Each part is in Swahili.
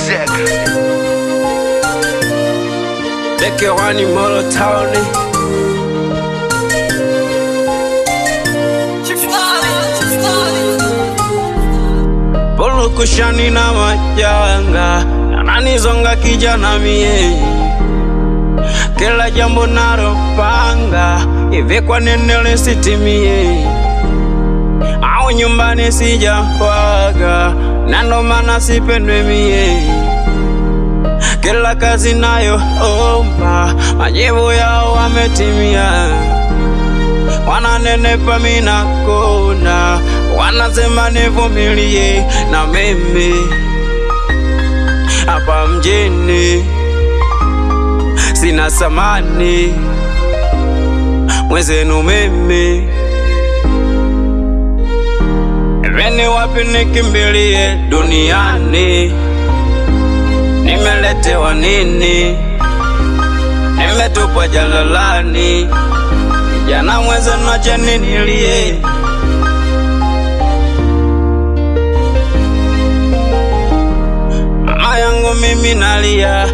music. Deke wani Molo Town. Polo kushani na majanga yananizonga kijana mie, kila jambo naropanga hivi kwa nini lisitimie? Au nyumbani sijakwaga na ndo maana sipendwe mie, kila kazi nayo omba majibu yao wametimia. Wananenepa mina kona, wanasema nivumilie na mimi hapa mjini sina samani mwezenu mimi. Veni wapi nikimbilie duniani? Nimeletewa nini? Nimetupwa jalalani, jana mwezenu acheni nilie. Mama yangu mimi nalia,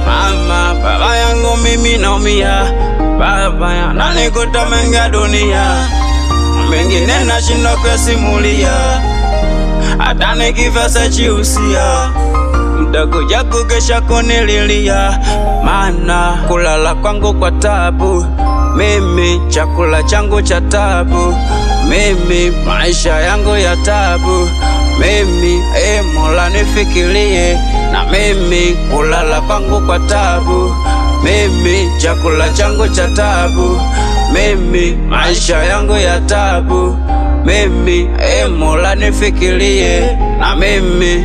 mama baba yangu mimi naumia, baba yananikuta mengi dunia, mengine nashindwa kusimulia, hata nikifa sichiusia mtakuja kukesha kunililia. Maana kulala kwangu kwa tabu, mimi chakula changu cha tabu, mimi maisha yangu ya tabu, mimi Mola nifikirie na mimi kulala kwangu kwa tabu, mimi chakula changu cha tabu, mimi maisha yangu ya tabu, mimi Mola nifikirie na mimi